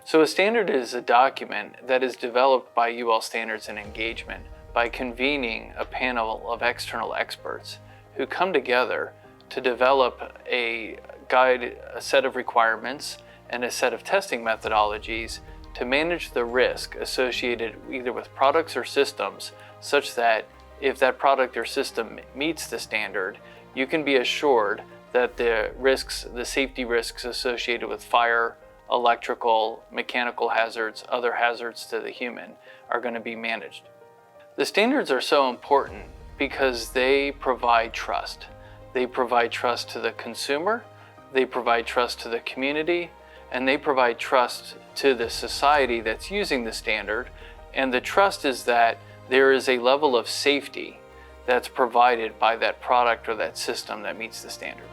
So a standard is a document that is developed by UL Standards and Engagement by convening a panel of external experts who come together to develop a guide, a set of requirements, and a set of testing methodologies to manage the risk associated either with products or systems, such that if that product or system meets the standard, you can be assured that the safety risks associated with fire, electrical, mechanical hazards, other hazards to the human are going to be managed. The standards are so important because they provide trust. They provide trust to the consumer, they provide trust to the community, and they provide trust to the society that's using the standard. And the trust is that there is a level of safety that's provided by that product or that system that meets the standard.